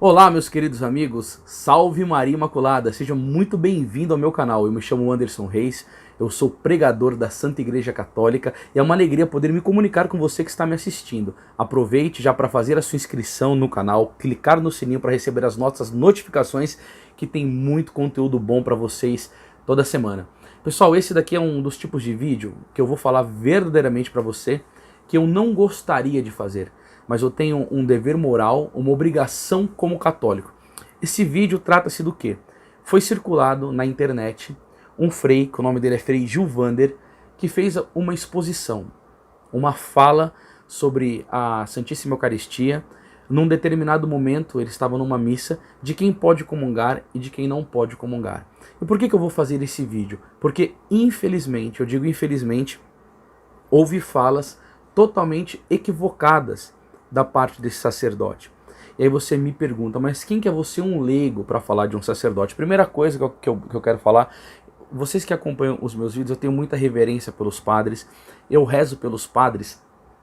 Olá, meus queridos amigos, salve Maria Imaculada, seja muito bem-vindo ao meu canal. Eu me chamo Anderson Reis, eu sou pregador da Santa Igreja Católica e é uma alegria poder me comunicar com você que está me assistindo. Aproveite já para fazer a sua inscrição no canal, clicar no sininho para receber as nossas notificações, que tem muito conteúdo bom para vocês toda semana. Pessoal, esse daqui é um dos tipos de vídeo que eu vou falar verdadeiramente para você que eu não gostaria de fazer, mas eu tenho um dever moral, uma obrigação como católico. Esse vídeo trata-se do quê? Foi circulado na internet um frei, que o nome dele é Frei Gilvander, que fez uma exposição, uma fala sobre a Santíssima Eucaristia. Num determinado momento, ele estava numa missa, de quem pode comungar e de quem não pode comungar. E por que eu vou fazer esse vídeo? Porque, infelizmente, eu digo infelizmente, houve falas totalmente equivocadas da parte desse sacerdote. E aí você me pergunta, mas quem que é você, um leigo, para falar de um sacerdote? Primeira coisa que eu quero falar, vocês que acompanham os meus vídeos, eu tenho muita reverência pelos padres, eu rezo pelos padres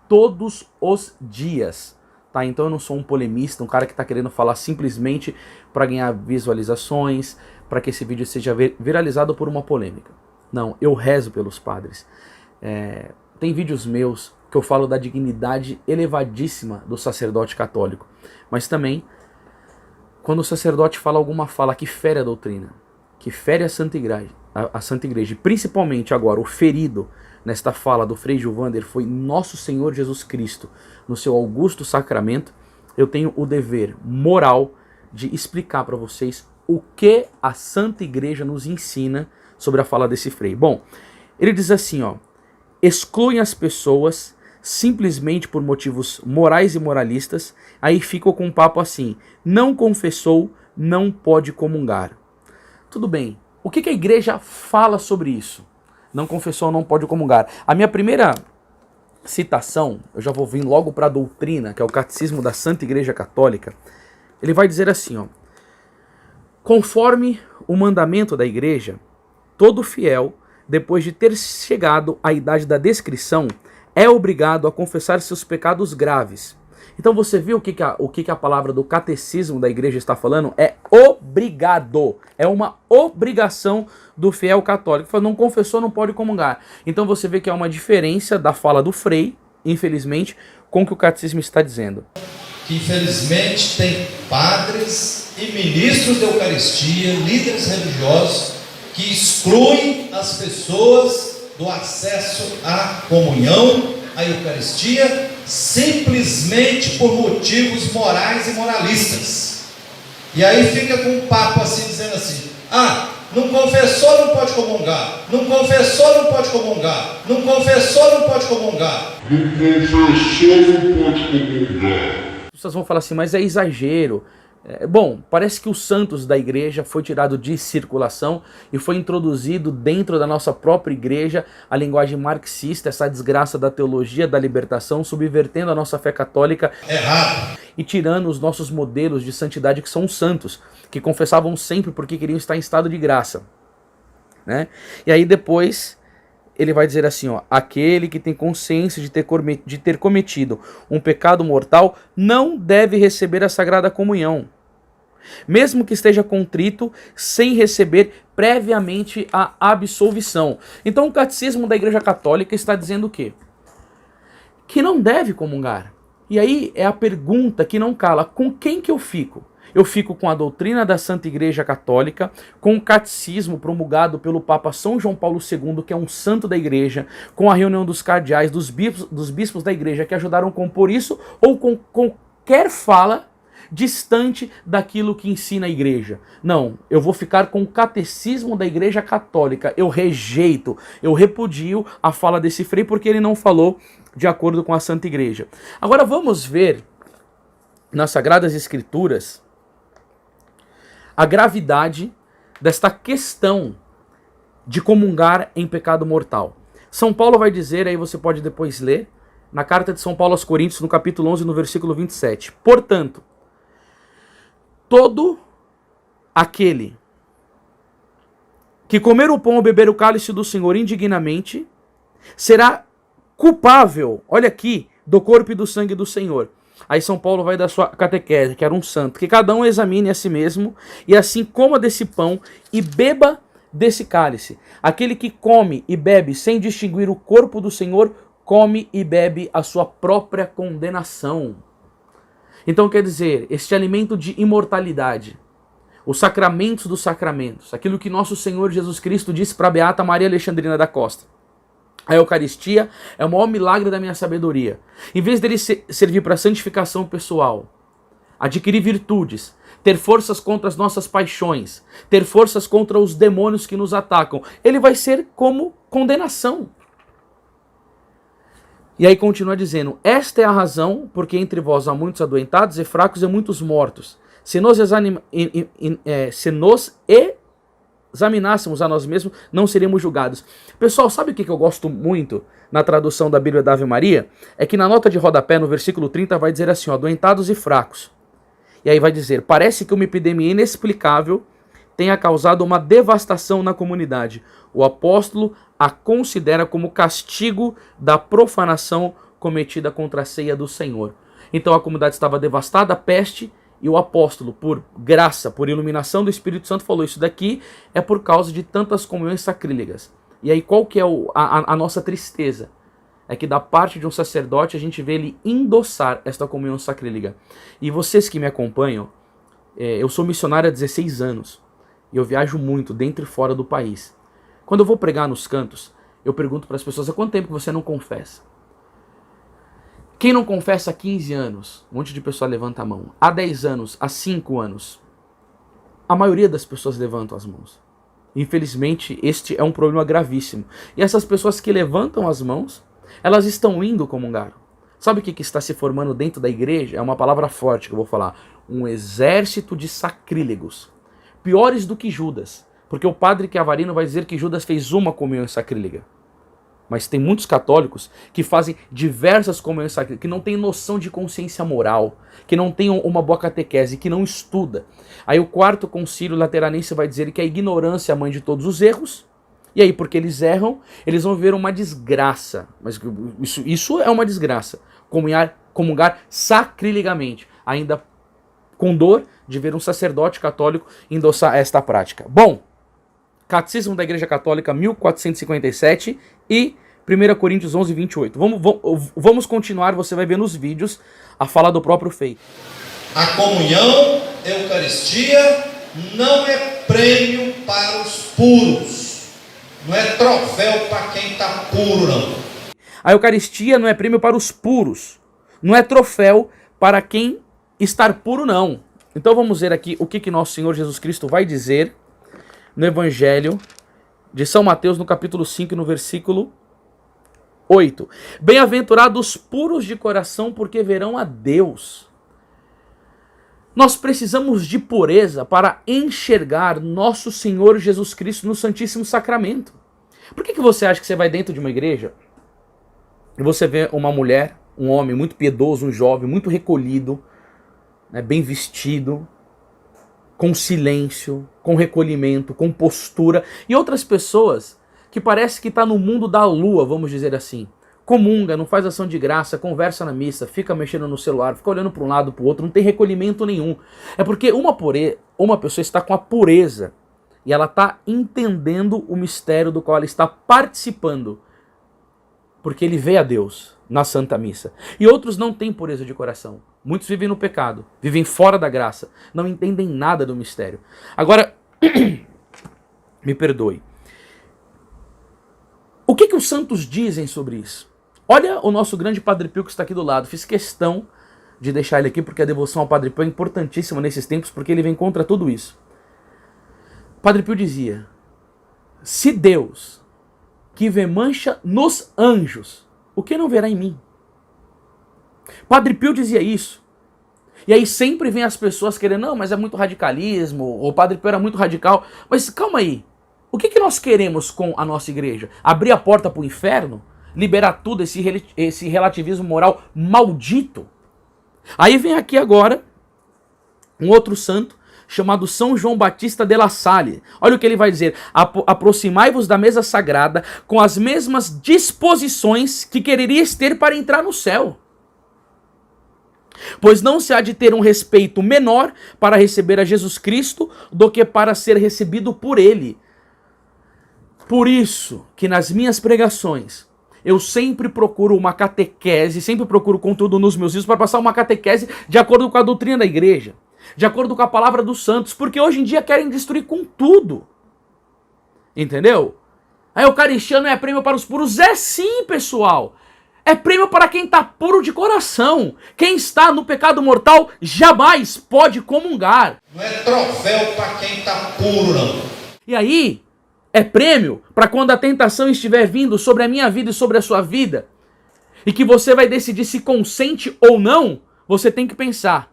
todos os dias, tá? Então eu não sou um polemista, um cara que está querendo falar simplesmente para ganhar visualizações, para que esse vídeo seja viralizado por uma polêmica. Não, eu rezo pelos padres. Tem vídeos meus que eu falo da dignidade elevadíssima do sacerdote católico. Mas também, quando o sacerdote fala alguma fala que fere a doutrina, que fere a Santa Igreja, e principalmente agora, o ferido nesta fala do Frei Gilvander foi Nosso Senhor Jesus Cristo, no seu augusto sacramento, eu tenho o dever moral de explicar para vocês o que a Santa Igreja nos ensina sobre a fala desse frei. Bom, ele diz assim, ó: excluem as pessoas simplesmente por motivos morais e moralistas. Aí fica com um papo assim: não confessou, não pode comungar. Tudo bem, o que a igreja fala sobre isso? Não confessou, não pode comungar. A minha primeira citação, eu já vou vir logo para a doutrina, que é o Catecismo da Santa Igreja Católica. Ele vai dizer assim, ó: conforme o mandamento da igreja, todo fiel, depois de ter chegado à idade da descrição, é obrigado a confessar seus pecados graves. Então você viu o que a palavra do catecismo da igreja está falando? É obrigado. É uma obrigação do fiel católico. Não confessou, não pode comungar. Então você vê que há uma diferença da fala do frei, infelizmente, com o que o catecismo está dizendo. Que infelizmente tem padres e ministros da Eucaristia, líderes religiosos, que excluem as pessoas do acesso à comunhão, à Eucaristia, simplesmente por motivos morais e moralistas. E aí fica com um papo assim, dizendo assim: ah, não confessou, não pode comungar. Não confessou, não pode comungar. Não confessou, não pode comungar. Não confessou, não pode comungar. Vocês vão falar assim, mas é exagero. Bom, parece que os santos da igreja foi tirado de circulação e foi introduzido dentro da nossa própria igreja a linguagem marxista, essa desgraça da teologia da libertação, subvertendo a nossa fé católica e tirando os nossos modelos de santidade, que são os santos, que confessavam sempre porque queriam estar em estado de graça, né? E aí depois ele vai dizer assim, ó: aquele que tem consciência de ter cometido um pecado mortal não deve receber a Sagrada Comunhão, mesmo que esteja contrito, sem receber previamente a absolvição. Então o catecismo da Igreja Católica está dizendo o quê? Que não deve comungar. E aí é a pergunta que não cala: com quem que eu fico? Eu fico com a doutrina da Santa Igreja Católica, com o catecismo promulgado pelo Papa São João Paulo II, que é um santo da igreja, com a reunião dos cardeais, dos bispos da igreja que ajudaram a compor isso, ou com qualquer fala distante daquilo que ensina a igreja? Não, eu vou ficar com o catecismo da Igreja Católica. Eu rejeito, eu repudio a fala desse frei porque ele não falou de acordo com a Santa Igreja. Agora vamos ver nas Sagradas Escrituras a gravidade desta questão de comungar em pecado mortal. São Paulo vai dizer, aí você pode depois ler, na carta de São Paulo aos Coríntios, no capítulo 11, no versículo 27. Portanto, todo aquele que comer o pão ou beber o cálice do Senhor indignamente será culpável, olha aqui, do corpo e do sangue do Senhor. Aí São Paulo vai dar sua catequese, que era um santo, que cada um examine a si mesmo, e assim coma desse pão e beba desse cálice. Aquele que come e bebe sem distinguir o corpo do Senhor, come e bebe a sua própria condenação. Então quer dizer, este alimento de imortalidade, os sacramentos dos sacramentos, aquilo que nosso Senhor Jesus Cristo disse para a Beata Maria Alexandrina da Costa. A Eucaristia é o maior milagre da minha sabedoria. Em vez dele servir para santificação pessoal, adquirir virtudes, ter forças contra as nossas paixões, ter forças contra os demônios que nos atacam, ele vai ser como condenação. E aí continua dizendo, esta é a razão porque entre vós há muitos adoentados e fracos e muitos mortos. Se nos examinássemos a nós mesmos, não seríamos julgados. Pessoal, sabe o que eu gosto muito na tradução da Bíblia da Ave Maria? É que na nota de rodapé, no versículo 30, vai dizer assim, ó, adoentados e fracos. E aí vai dizer, parece que uma epidemia inexplicável tenha causado uma devastação na comunidade. O apóstolo a considera como castigo da profanação cometida contra a ceia do Senhor. Então a comunidade estava devastada, peste, e o apóstolo, por graça, por iluminação do Espírito Santo, falou, isso daqui é por causa de tantas comunhões sacrílegas. E aí qual que é a nossa tristeza? É que da parte de um sacerdote a gente vê ele endossar esta comunhão sacrílega. E vocês que me acompanham, eu sou missionário há 16 anos. E eu viajo muito dentro e fora do país. Quando eu vou pregar nos cantos, eu pergunto para as pessoas, há quanto tempo você não confessa? Quem não confessa há 15 anos? Um monte de pessoa levanta a mão. Há 10 anos, há 5 anos. A maioria das pessoas levantam as mãos. Infelizmente, este é um problema gravíssimo. E essas pessoas que levantam as mãos, elas estão indo comungar. Sabe o que está se formando dentro da igreja? É uma palavra forte que eu vou falar. Um exército de sacrílegos. Piores do que Judas. Porque o padre Chiavarino vai dizer que Judas fez uma comunhão sacrílega. Mas tem muitos católicos que fazem diversas comunhões sacrílegas, que não têm noção de consciência moral, que não têm uma boa catequese, que não estuda. Aí o quarto concílio lateranense vai dizer que a ignorância é a mãe de todos os erros, e aí porque eles erram, eles vão ver uma desgraça. Mas isso é uma desgraça. Comungar sacrilegamente, ainda com dor de ver um sacerdote católico endossar esta prática. Bom, Catecismo da Igreja Católica 1457 e 1 Coríntios 11, 28. Vamos continuar, você vai ver nos vídeos a fala do próprio feito. A comunhão, Eucaristia, não é prêmio para os puros. Não é troféu para quem está puro, não. A Eucaristia não é prêmio para os puros. Não é troféu para quem está puro, não. Então vamos ver aqui o que nosso Senhor Jesus Cristo vai dizer no Evangelho de São Mateus, no capítulo 5, no versículo 8. Bem-aventurados puros de coração, porque verão a Deus. Nós precisamos de pureza para enxergar nosso Senhor Jesus Cristo no Santíssimo Sacramento. Por que você acha que você vai dentro de uma igreja e você vê uma mulher, um homem muito piedoso, um jovem, muito recolhido, né, bem vestido, com silêncio, com recolhimento, com postura, e outras pessoas que parece que está no mundo da lua, vamos dizer assim. Comunga, não faz ação de graça, conversa na missa, fica mexendo no celular, fica olhando para um lado para o outro, não tem recolhimento nenhum. É porque uma pessoa está com a pureza e ela está entendendo o mistério do qual ela está participando, porque ele vê a Deus na Santa Missa. E outros não têm pureza de coração. Muitos vivem no pecado, vivem fora da graça, não entendem nada do mistério. Agora, me perdoe. O que os santos dizem sobre isso? Olha o nosso grande Padre Pio que está aqui do lado. Fiz questão de deixar ele aqui porque a devoção ao Padre Pio é importantíssima nesses tempos, porque ele vem contra tudo isso. Padre Pio dizia, se Deus, que vê mancha nos anjos, o que não verá em mim? Padre Pio dizia isso. E aí sempre vem as pessoas querendo, não, mas é muito radicalismo, o Padre Pio era muito radical. Mas calma aí, o que nós queremos com a nossa igreja? Abrir a porta para o inferno? Liberar tudo, esse relativismo moral maldito? Aí vem aqui agora um outro santo chamado São João Batista de La Salle. Olha o que ele vai dizer. Aproximai-vos da mesa sagrada com as mesmas disposições que quererias ter para entrar no céu. Pois não se há de ter um respeito menor para receber a Jesus Cristo do que para ser recebido por ele. Por isso que nas minhas pregações eu sempre procuro uma catequese, sempre procuro conteúdo nos meus vídeos para passar uma catequese de acordo com a doutrina da igreja, de acordo com a palavra dos santos, porque hoje em dia querem destruir com tudo. Entendeu? A Eucaristia não é prêmio para os puros? É sim, pessoal. É prêmio para quem está puro de coração. Quem está no pecado mortal jamais pode comungar. Não é troféu para quem está puro, não. E aí, é prêmio para quando a tentação estiver vindo sobre a minha vida e sobre a sua vida, e que você vai decidir se consente ou não, você tem que pensar: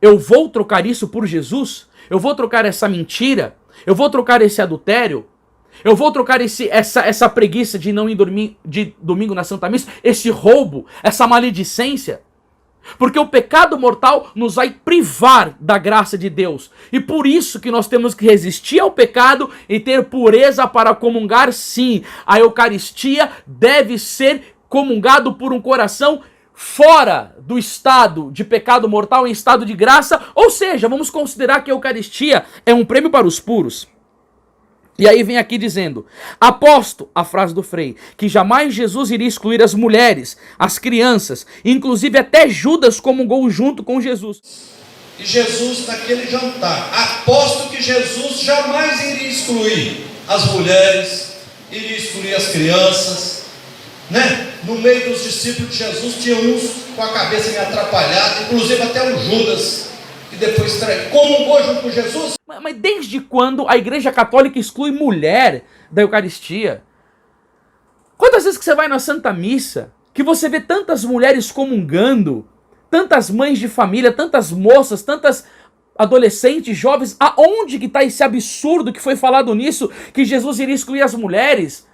eu vou trocar isso por Jesus? Eu vou trocar essa mentira? Eu vou trocar esse adultério? Eu vou trocar essa preguiça de não ir dormir de domingo na Santa Missa? Esse roubo? Essa maledicência? Porque o pecado mortal nos vai privar da graça de Deus. E por isso que nós temos que resistir ao pecado e ter pureza para comungar, sim. A Eucaristia deve ser comungado por um coração fora do estado de pecado mortal, em estado de graça. Ou seja, vamos considerar que a Eucaristia é um prêmio para os puros. E aí vem aqui dizendo: aposto, a frase do Frei, que jamais Jesus iria excluir as mulheres, as crianças, inclusive até Judas comungou junto com Jesus. E Jesus naquele jantar, aposto que Jesus jamais iria excluir as mulheres, iria excluir as crianças, né? No meio dos discípulos de Jesus tinha uns com a cabeça meio atrapalhada, inclusive até o Judas, que depois comungou junto com Jesus. Mas desde quando a Igreja Católica exclui mulher da Eucaristia? Quantas vezes que você vai na Santa Missa, que você vê tantas mulheres comungando, tantas mães de família, tantas moças, tantas adolescentes, jovens, aonde que está esse absurdo que foi falado nisso, que Jesus iria excluir as mulheres?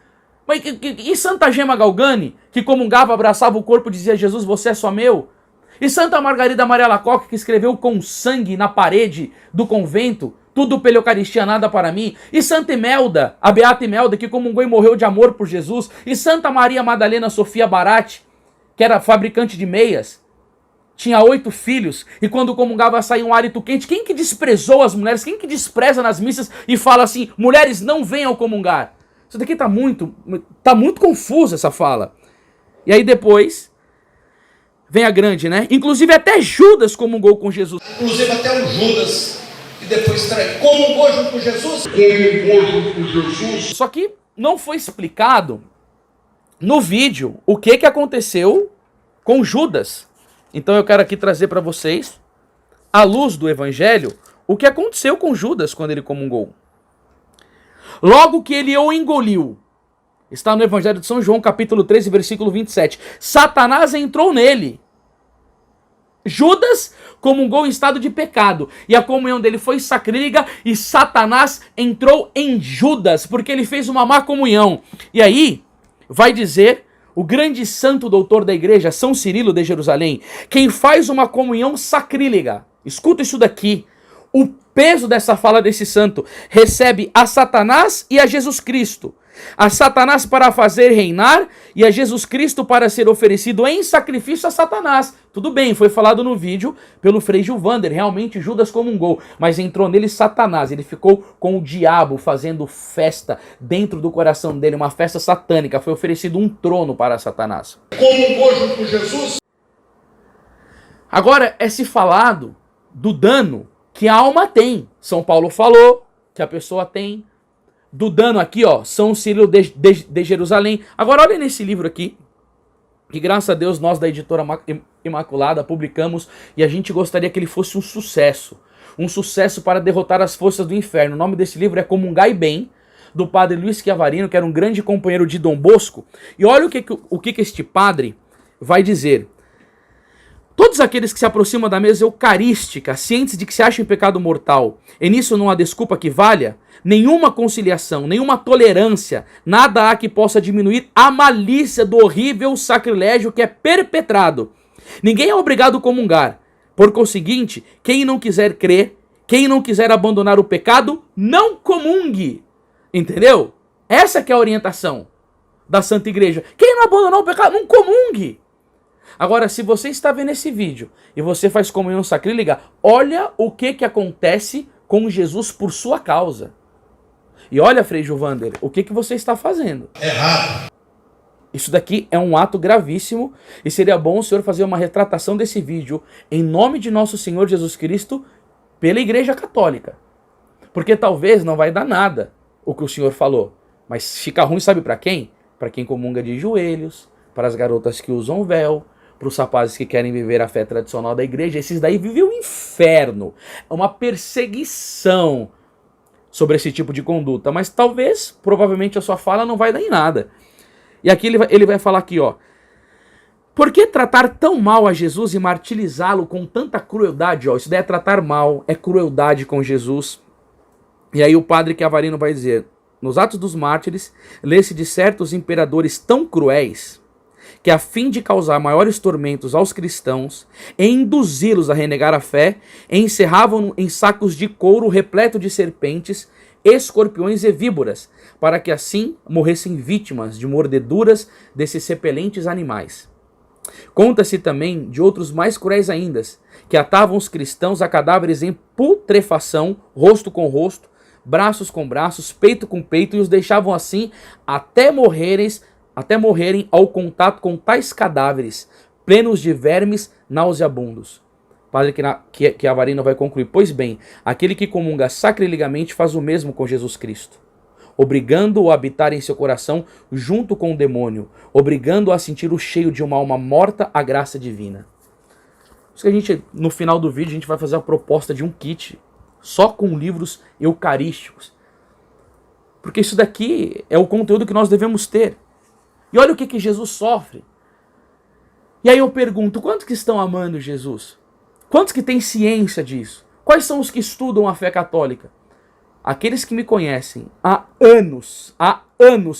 Mas e Santa Gema Galgani, que comungava, abraçava o corpo e dizia: Jesus, você é só meu? E Santa Margarida Maria Alacoque, que escreveu com sangue na parede do convento: tudo pela Eucaristia, nada para mim. E Santa Imelda, a Beata Imelda, que comungou e morreu de amor por Jesus. E Santa Maria Madalena Sofia Barati, que era fabricante de meias, tinha 8 filhos, e quando comungava saía um hálito quente. Quem que desprezou as mulheres? Quem que despreza nas missas e fala assim: mulheres não venham comungar? Isso daqui tá muito confuso, essa fala. E aí depois vem a grande, né? Inclusive até Judas comungou com Jesus. Inclusive até o Judas, que depois comungou junto com Jesus. Só que não foi explicado no vídeo o que aconteceu com Judas. Então eu quero aqui trazer para vocês, à luz do Evangelho, o que aconteceu com Judas quando ele comungou. Logo que ele o engoliu, está no Evangelho de São João, capítulo 13, versículo 27. Satanás entrou nele. Judas comungou em estado de pecado, e a comunhão dele foi sacrílega, e Satanás entrou em Judas, porque ele fez uma má comunhão. E aí, vai dizer o grande santo doutor da igreja, São Cirilo de Jerusalém: quem faz uma comunhão sacrílega, escuta isso daqui, o peso dessa fala desse santo, recebe a Satanás e a Jesus Cristo. A Satanás para fazer reinar e a Jesus Cristo para ser oferecido em sacrifício a Satanás. Tudo bem, foi falado no vídeo pelo Frei Gilvander, realmente Judas comungou, mas entrou nele Satanás, ele ficou com o diabo fazendo festa dentro do coração dele, uma festa satânica, foi oferecido um trono para Satanás. Comungou junto com Jesus. Agora é se falado do dano que a alma tem. São Paulo falou que a pessoa tem. Do dano aqui, ó, São Cirilo de Jerusalém. Agora olha nesse livro aqui, que graças a Deus nós da Editora Imaculada publicamos, e a gente gostaria que ele fosse um sucesso para derrotar as forças do inferno. O nome desse livro é Comungai Bem, do padre Luiz Chiavarino, que era um grande companheiro de Dom Bosco. E olha o que este padre vai dizer. Todos aqueles que se aproximam da mesa eucarística, cientes de que se acham em pecado mortal, e nisso não há desculpa que valha, nenhuma conciliação, nenhuma tolerância, nada há que possa diminuir a malícia do horrível sacrilégio que é perpetrado. Ninguém é obrigado a comungar. Por conseguinte, quem não quiser crer, quem não quiser abandonar o pecado, não comungue. Entendeu? Essa que é a orientação da Santa Igreja. Quem não abandonar o pecado, não comungue. Agora, se você está vendo esse vídeo e você faz comunhão sacrílega, olha o que acontece com Jesus por sua causa. E olha, Frei Gilvander, o que você está fazendo? Errado. Isso daqui é um ato gravíssimo e seria bom o senhor fazer uma retratação desse vídeo em nome de nosso Senhor Jesus Cristo pela Igreja Católica. Porque talvez não vai dar nada o que o senhor falou, mas fica ruim, sabe para quem? Para quem comunga de joelhos, para as garotas que usam véu, para os rapazes que querem viver a fé tradicional da igreja. Esses daí vivem um inferno, é uma perseguição sobre esse tipo de conduta, mas talvez, provavelmente a sua fala não vai dar em nada. E aqui ele vai falar aqui, ó. Por que tratar tão mal a Jesus e martirizá-lo com tanta crueldade? Ó, isso daí é tratar mal, é crueldade com Jesus. E aí o padre Chiavarino vai dizer, nos Atos dos Mártires, lê-se de certos imperadores tão cruéis, que a fim de causar maiores tormentos aos cristãos e induzi-los a renegar a fé, encerravam em sacos de couro repleto de serpentes, escorpiões e víboras, para que assim morressem vítimas de mordeduras desses repelentes animais. Conta-se também de outros mais cruéis ainda, que atavam os cristãos a cadáveres em putrefação, rosto com rosto, braços com braços, peito com peito, e os deixavam assim até morrerem ao contato com tais cadáveres, plenos de vermes nauseabundos. Padre Chiavarino vai concluir, pois bem, aquele que comunga sacrilegamente faz o mesmo com Jesus Cristo, obrigando-o a habitar em seu coração junto com o demônio, obrigando-o a sentir o cheiro de uma alma morta à graça divina. Por isso que a gente, no final do vídeo, a gente vai fazer a proposta de um kit, só com livros eucarísticos. Porque isso daqui é o conteúdo que nós devemos ter. E olha o que Jesus sofre. E aí eu pergunto, quantos que estão amando Jesus? Quantos que têm ciência disso? Quais são os que estudam a fé católica? Aqueles que me conhecem há anos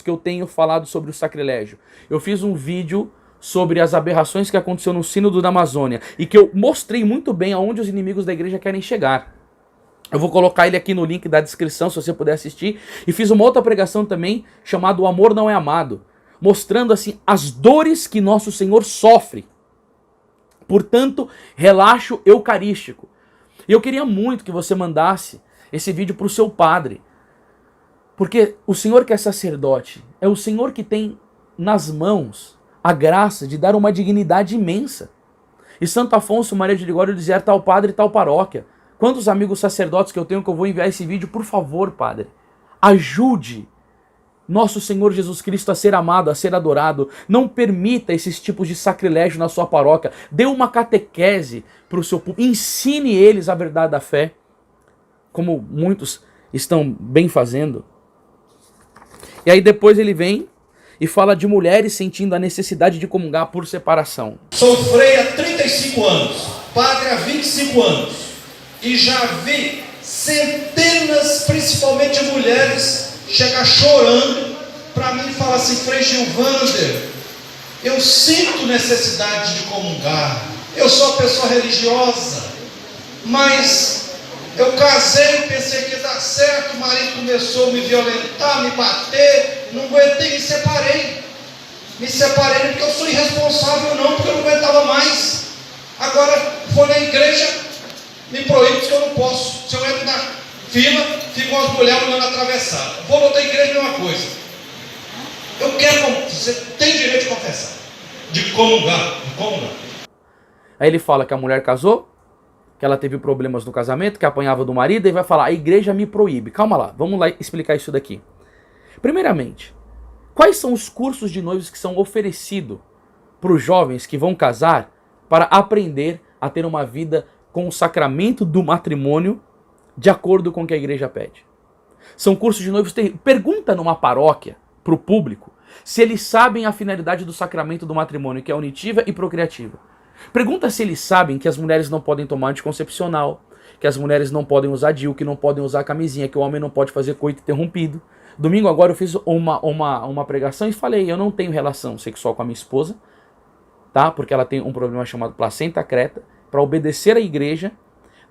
que eu tenho falado sobre o sacrilégio. Eu fiz um vídeo sobre as aberrações que aconteceu no Sínodo da Amazônia e que eu mostrei muito bem aonde os inimigos da igreja querem chegar. Eu vou colocar ele aqui no link da descrição, se você puder assistir. E fiz uma outra pregação também, chamada O Amor Não é Amado, mostrando assim as dores que nosso Senhor sofre. Portanto, relaxo eucarístico. E eu queria muito que você mandasse esse vídeo para o seu padre. Porque o Senhor que é sacerdote, é o Senhor que tem nas mãos a graça de dar uma dignidade imensa. E Santo Afonso Maria de Ligório dizia, tal padre, tal paróquia. Quantos amigos sacerdotes que eu tenho que eu vou enviar esse vídeo? Por favor, padre, ajude nosso Senhor Jesus Cristo a ser amado, a ser adorado. Não permita esses tipos de sacrilégio na sua paróquia. Dê uma catequese para o seu público. Ensine eles a verdade da fé, como muitos estão bem fazendo. E aí depois ele vem e fala de mulheres sentindo a necessidade de comungar por separação. Sou frei há 35 anos, padre há 25 anos, e já vi centenas, principalmente de mulheres, chegar chorando para mim e falar assim, Frei Gilvander, eu sinto necessidade de comungar, eu sou uma pessoa religiosa, mas eu casei, pensei que ia dar certo, o marido começou a me violentar, me bater, não aguentei, me separei porque eu sou irresponsável não, porque eu não aguentava mais. Agora vou na igreja, me proíbe porque eu não posso. Se eu entro na fila, ficam as mulheres olhando atravessar. Vou na outra igreja, a mesma coisa. Eu quero, você tem direito de confessar, de comungar. Aí ele fala que a mulher casou, que ela teve problemas no casamento, que apanhava do marido, e vai falar, a igreja me proíbe. Calma lá, vamos lá explicar isso daqui. Primeiramente, quais são os cursos de noivos que são oferecidos para os jovens que vão casar para aprender a ter uma vida com o sacramento do matrimônio de acordo com o que a igreja pede? São cursos de noivos terríveis. Pergunta numa paróquia, para o público, se eles sabem a finalidade do sacramento do matrimônio, que é unitiva e procriativa. Pergunta se eles sabem que as mulheres não podem tomar anticoncepcional, que as mulheres não podem usar DIU, que não podem usar camisinha, que o homem não pode fazer coito interrompido. Domingo agora eu fiz uma pregação e falei, eu não tenho relação sexual com a minha esposa, tá? Porque ela tem um problema chamado placenta creta. Para obedecer à igreja,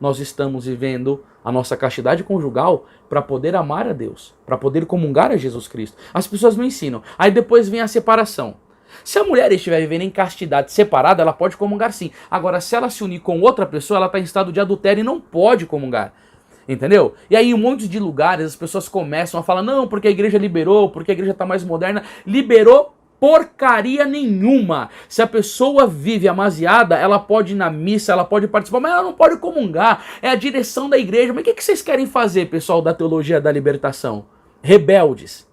nós estamos vivendo a nossa castidade conjugal para poder amar a Deus, para poder comungar a Jesus Cristo. As pessoas não ensinam. Aí depois vem a separação. Se a mulher estiver vivendo em castidade separada, ela pode comungar sim. Agora, se ela se unir com outra pessoa, ela está em estado de adultério e não pode comungar. Entendeu? E aí, em um monte de lugares, as pessoas começam a falar, não, porque a igreja liberou, porque a igreja está mais moderna. Liberou porcaria nenhuma. Se a pessoa vive amaziada, ela pode ir na missa, ela pode participar, mas ela não pode comungar. É a direção da igreja. Mas o que vocês querem fazer, pessoal da teologia da libertação? Rebeldes.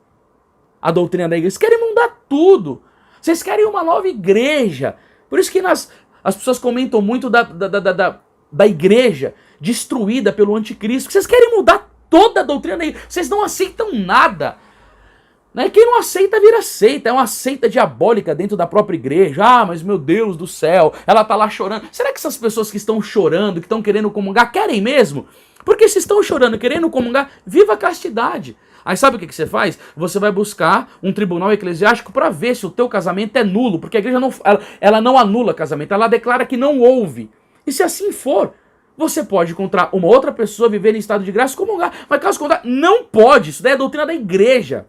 A doutrina da igreja. Vocês querem mudar tudo. Vocês querem uma nova igreja. Por isso que as pessoas comentam muito da igreja destruída pelo anticristo. Vocês querem mudar toda a doutrina da igreja. Vocês não aceitam nada. Né? Quem não aceita vira seita. É uma seita diabólica dentro da própria igreja. Ah, mas meu Deus do céu, ela tá lá chorando. Será que essas pessoas que estão chorando, que estão querendo comungar, querem mesmo? Porque se estão chorando, querendo comungar, viva a castidade. Aí sabe o que você faz? Você vai buscar um tribunal eclesiástico para ver se o teu casamento é nulo, porque a igreja ela não anula casamento, ela declara que não houve. E se assim for, você pode encontrar uma outra pessoa, viver em estado de graça e comungar. Mas caso contrário, não pode. Isso daí é a doutrina da igreja.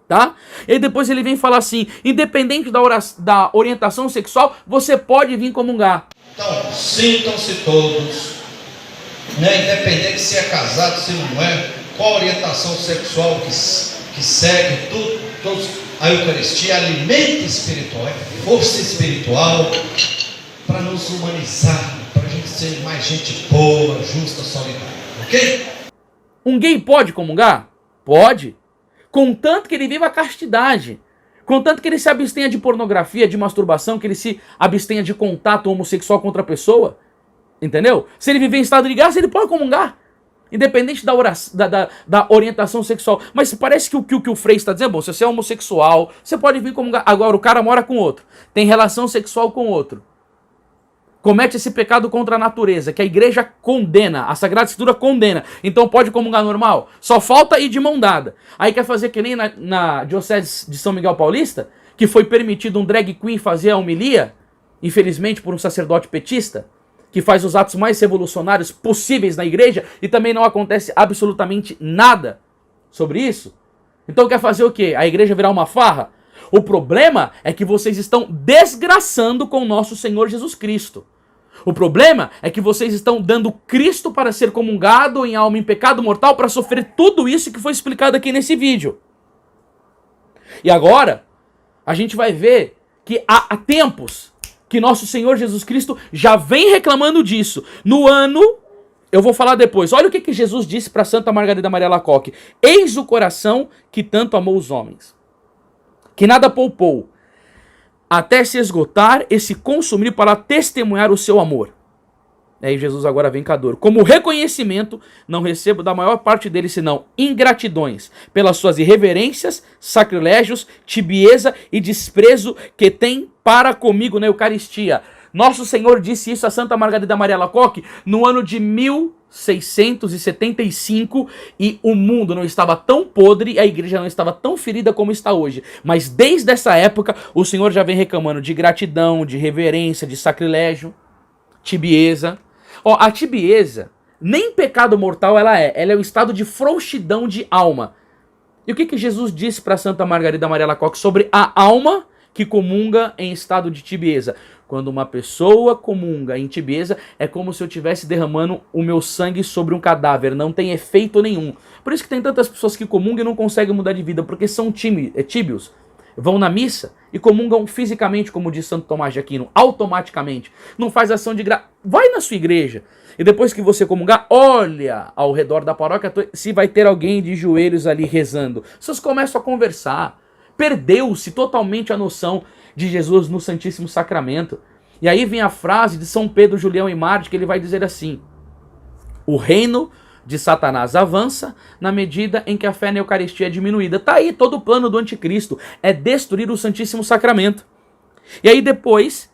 Tá? E aí depois ele vem falar assim, independente da orientação sexual, você pode vir comungar. Então, sintam-se todos, né? Independente se é casado, se não é, qual a orientação sexual que segue, todos, a Eucaristia, alimento espiritual, força espiritual, para nos humanizar, para a gente ser mais gente boa, justa, solidária, ok? Um gay pode comungar? Pode. Contanto que ele viva a castidade. Contanto que ele se abstenha de pornografia, de masturbação, que ele se abstenha de contato homossexual com outra pessoa. Entendeu? Se ele viver em estado de graça, ele pode comungar. Independente da orientação sexual. Mas parece que o que o Frei está dizendo, bom, se você é homossexual, você pode vir comungar. Agora o cara mora com outro, tem relação sexual com outro, comete esse pecado contra a natureza, que a igreja condena, a Sagrada Escritura condena, então pode comungar normal? Só falta ir de mão dada. Aí quer fazer que nem na Diocese de São Miguel Paulista, que foi permitido um drag queen fazer a homilia, infelizmente por um sacerdote petista, que faz os atos mais revolucionários possíveis na igreja, e também não acontece absolutamente nada sobre isso. Então quer fazer o quê? A igreja virar uma farra? O problema é que vocês estão desgraçando com o nosso Senhor Jesus Cristo. O problema é que vocês estão dando Cristo para ser comungado em alma em pecado mortal, para sofrer tudo isso que foi explicado aqui nesse vídeo. E agora, a gente vai ver que há tempos que nosso Senhor Jesus Cristo já vem reclamando disso. No ano, eu vou falar depois, olha o que Jesus disse para Santa Margarida Maria Alacoque. Eis o coração que tanto amou os homens, que nada poupou, até se esgotar e se consumir para testemunhar o seu amor. Aí Jesus agora vem com a dor. Como reconhecimento, não recebo da maior parte deles senão ingratidões, pelas suas irreverências, sacrilégios, tibieza e desprezo que tem para comigo na Eucaristia. Nosso Senhor disse isso a Santa Margarida Maria Alacoque no ano de 1675, e o mundo não estava tão podre e a igreja não estava tão ferida como está hoje. Mas desde essa época, o Senhor já vem reclamando de gratidão, de reverência, de sacrilégio, tibieza. Ó, a tibieza, nem pecado mortal ela é o estado de frouxidão de alma. E o que Jesus disse para Santa Margarida Maria Alacoque sobre a alma que comunga em estado de tibieza? Quando uma pessoa comunga em tibieza, é como se eu estivesse derramando o meu sangue sobre um cadáver, não tem efeito nenhum. Por isso que tem tantas pessoas que comungam e não conseguem mudar de vida, porque são tíbios. Vão na missa e comungam fisicamente, como diz Santo Tomás de Aquino, automaticamente. Não faz ação de graça. Vai na sua igreja e depois que você comungar, olha ao redor da paróquia se vai ter alguém de joelhos ali rezando. Vocês começam a conversar. Perdeu-se totalmente a noção de Jesus no Santíssimo Sacramento. E aí vem a frase de São Pedro, Julião e Marte, que ele vai dizer assim: o reino de Satanás avança na medida em que a fé na Eucaristia é diminuída. Tá aí todo o plano do anticristo, é destruir o Santíssimo Sacramento. E aí depois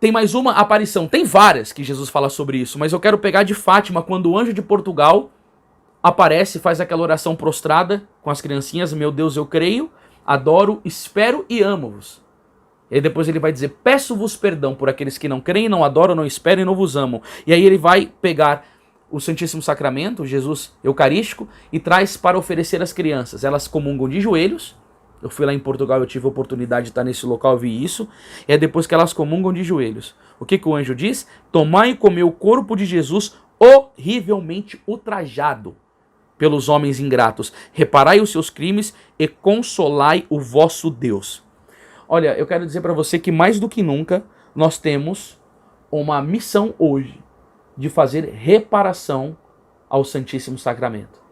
tem mais uma aparição, tem várias que Jesus fala sobre isso, mas eu quero pegar de Fátima, quando o anjo de Portugal aparece, faz aquela oração prostrada com as criancinhas: meu Deus, eu creio, adoro, espero e amo-vos. E aí depois ele vai dizer: peço-vos perdão por aqueles que não creem, não adoram, não esperam e não vos amam. E aí ele vai pegar o Santíssimo Sacramento, Jesus Eucarístico, e traz para oferecer às crianças. Elas comungam de joelhos, Eu fui lá em Portugal, eu tive a oportunidade de estar nesse local, eu vi isso. E é depois que elas comungam de joelhos. O que o anjo diz? Tomai e comei o corpo de Jesus horrivelmente ultrajado pelos homens ingratos. Reparai os seus crimes e consolai o vosso Deus. Olha, eu quero dizer para você que mais do que nunca nós temos uma missão hoje de fazer reparação ao Santíssimo Sacramento.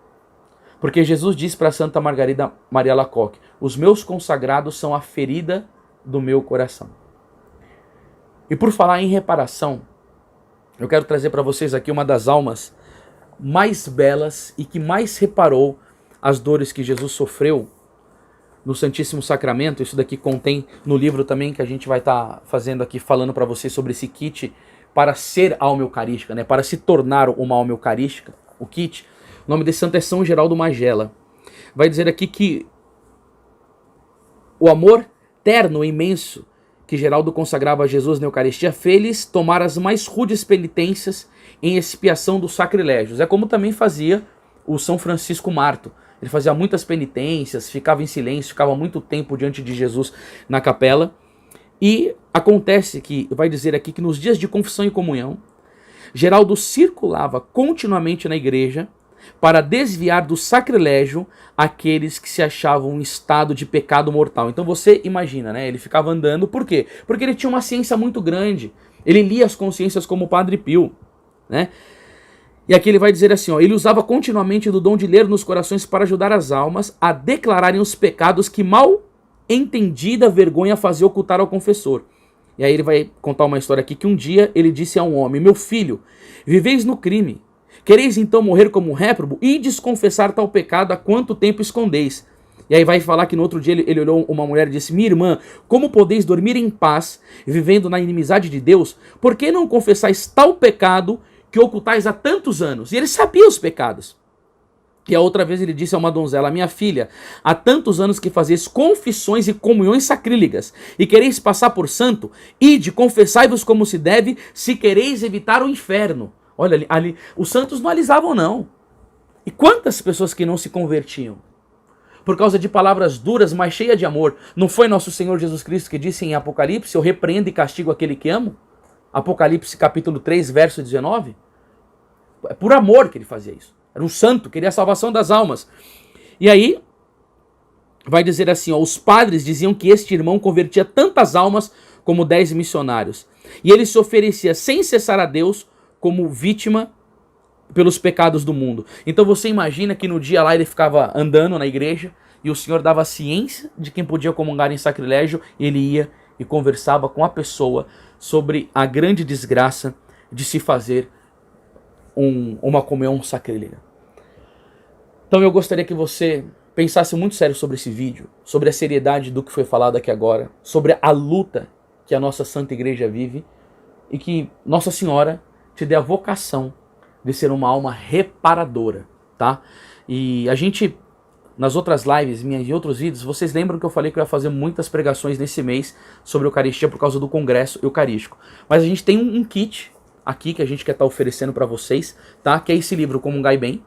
Porque Jesus disse para Santa Margarida Maria Alacoque, os meus consagrados são a ferida do meu coração. E por falar em reparação, eu quero trazer para vocês aqui uma das almas mais belas e que mais reparou as dores que Jesus sofreu no Santíssimo Sacramento. Isso daqui contém no livro também que a gente vai estar fazendo aqui, falando para vocês sobre esse kit para ser alma eucarística, né? Para se tornar uma alma eucarística, o kit. O nome desse santo é São Geraldo Magela. Vai dizer aqui que o amor terno e imenso que Geraldo consagrava a Jesus na Eucaristia fez tomar as mais rudes penitências em expiação dos sacrilégios. É como também fazia o São Francisco Marto. Ele fazia muitas penitências, ficava em silêncio, ficava muito tempo diante de Jesus na capela. E acontece que, vai dizer aqui, que nos dias de confissão e comunhão, Geraldo circulava continuamente na igreja para desviar do sacrilégio aqueles que se achavam em estado de pecado mortal. Então você imagina, né? Ele ficava andando, por quê? Porque ele tinha uma ciência muito grande. Ele lia as consciências como o Padre Pio, né? E aqui ele vai dizer assim, ó, ele usava continuamente do dom de ler nos corações para ajudar as almas a declararem os pecados que mal entendida vergonha fazia ocultar ao confessor. E aí ele vai contar uma história aqui que um dia ele disse a um homem, meu filho, viveis no crime. Quereis então morrer como um réprobo? Ides confessar tal pecado há quanto tempo escondeis? E aí vai falar que no outro dia ele olhou uma mulher e disse, minha irmã, como podeis dormir em paz, vivendo na inimizade de Deus? Por que não confessais tal pecado que ocultais há tantos anos? E ele sabia os pecados. E a outra vez ele disse a uma donzela, minha filha, há tantos anos que fazeis confissões e comunhões sacrílegas, e quereis passar por santo? Ide, confessai-vos como se deve, se quereis evitar o inferno. Olha, ali os santos não alisavam não. E quantas pessoas que não se convertiam? Por causa de palavras duras, mas cheias de amor. Não foi nosso Senhor Jesus Cristo que disse em Apocalipse, eu repreendo e castigo aquele que amo? Apocalipse capítulo 3, verso 19. É por amor que ele fazia isso. Era um santo, queria a salvação das almas. E aí, vai dizer assim, ó, os padres diziam que este irmão convertia tantas almas como 10 missionários. E ele se oferecia sem cessar a Deus como vítima pelos pecados do mundo. Então você imagina que no dia lá ele ficava andando na igreja e o Senhor dava ciência de quem podia comungar em sacrilégio, e ele ia e conversava com a pessoa sobre a grande desgraça de se fazer uma comunhão sacrílega. Então eu gostaria que você pensasse muito sério sobre esse vídeo, sobre a seriedade do que foi falado aqui agora, sobre a luta que a nossa Santa Igreja vive, e que Nossa Senhora te dê a vocação de ser uma alma reparadora, tá? E a gente, nas outras lives minhas e outros vídeos, vocês lembram que eu falei que eu ia fazer muitas pregações nesse mês sobre Eucaristia por causa do Congresso Eucarístico. Mas a gente tem um kit aqui que a gente quer estar oferecendo para vocês, tá? Que é esse livro Comungai Bem,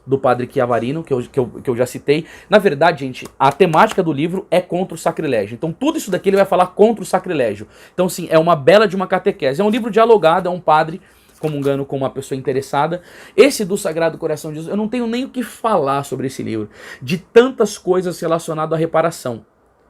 do Padre Chiavarino, que eu já citei. Na verdade, gente, a temática do livro é contra o sacrilégio. Então tudo isso daqui ele vai falar contra o sacrilégio. Então sim, é uma bela de uma catequese. É um livro dialogado, é um padre comungando com uma pessoa interessada. Esse do Sagrado Coração de Jesus, eu não tenho nem o que falar sobre esse livro, de tantas coisas relacionadas à reparação,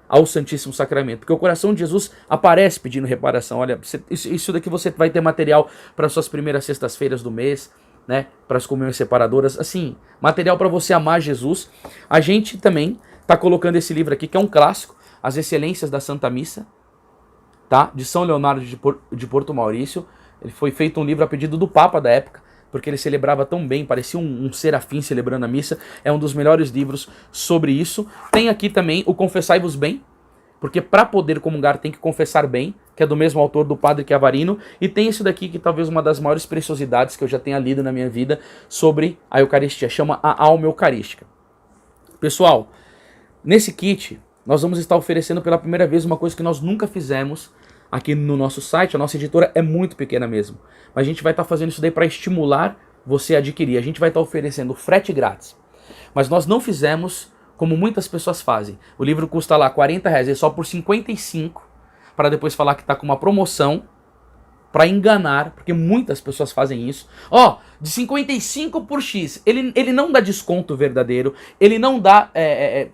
ao Santíssimo Sacramento, porque o coração de Jesus aparece pedindo reparação. Olha, isso daqui você vai ter material para suas primeiras sextas-feiras do mês, né, para as comunhões separadoras, assim, material para você amar Jesus. A gente também está colocando esse livro aqui, que é um clássico, As Excelências da Santa Missa, tá, de São Leonardo de Porto Maurício. Ele foi feito um livro a pedido do Papa da época, porque ele celebrava tão bem, parecia um serafim celebrando a missa. É um dos melhores livros sobre isso. Tem aqui também o Confessai-vos Bem, porque para poder comungar tem que confessar bem, que é do mesmo autor do Padre Chiavarino. E tem isso daqui, que talvez uma das maiores preciosidades que eu já tenha lido na minha vida sobre a Eucaristia, chama A Alma Eucarística. Pessoal, nesse kit nós vamos estar oferecendo pela primeira vez uma coisa que nós nunca fizemos aqui no nosso site. A nossa editora é muito pequena mesmo, mas a gente vai estar fazendo isso daí para estimular você a adquirir. A gente vai estar oferecendo frete grátis, mas nós não fizemos como muitas pessoas fazem. O livro custa lá R$40, é só por 55, para depois falar que está com uma promoção, para enganar, porque muitas pessoas fazem isso. Ó, de 55 por X, ele não dá desconto verdadeiro, ele não dá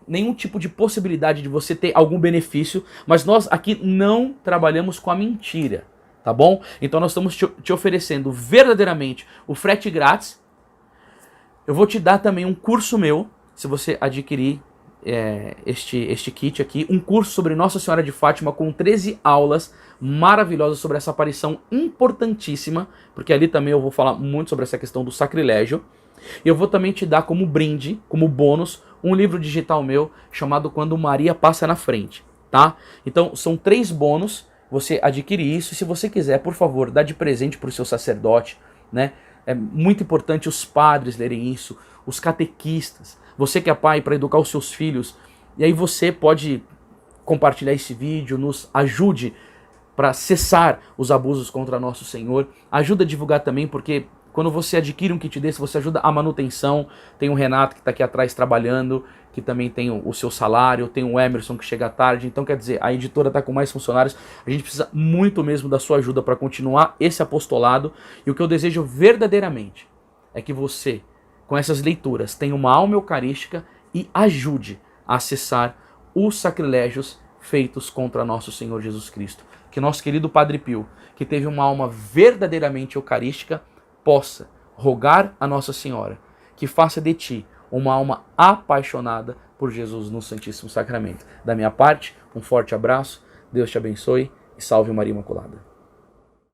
nenhum tipo de possibilidade de você ter algum benefício, mas nós aqui não trabalhamos com a mentira, tá bom? Então nós estamos te oferecendo verdadeiramente o frete grátis. Eu vou te dar também um curso meu, se você adquirir este kit aqui, um curso sobre Nossa Senhora de Fátima com 13 aulas maravilhosas sobre essa aparição importantíssima, porque ali também eu vou falar muito sobre essa questão do sacrilégio. E eu vou também te dar como brinde, como bônus, um livro digital meu chamado Quando Maria Passa na Frente, tá? Então são 3 bônus, você adquire isso, e se você quiser, por favor, dá de presente para o seu sacerdote, né? É muito importante os padres lerem isso, os catequistas, você que é pai, para educar os seus filhos. E aí você pode compartilhar esse vídeo, nos ajude para cessar os abusos contra Nosso Senhor. Ajuda a divulgar também, porque quando você adquire um kit desse, você ajuda a manutenção. Tem o Renato que está aqui atrás trabalhando, que também tem o seu salário, tem o Emerson que chega tarde. Então, quer dizer, a editora está com mais funcionários. A gente precisa muito mesmo da sua ajuda para continuar esse apostolado. E o que eu desejo verdadeiramente é que você, com essas leituras, tenha uma alma eucarística e ajude a acessar os sacrilégios feitos contra nosso Senhor Jesus Cristo. Que nosso querido Padre Pio, que teve uma alma verdadeiramente eucarística, possa rogar a Nossa Senhora que faça de ti uma alma apaixonada por Jesus no Santíssimo Sacramento. Da minha parte, um forte abraço, Deus te abençoe e salve Maria Imaculada.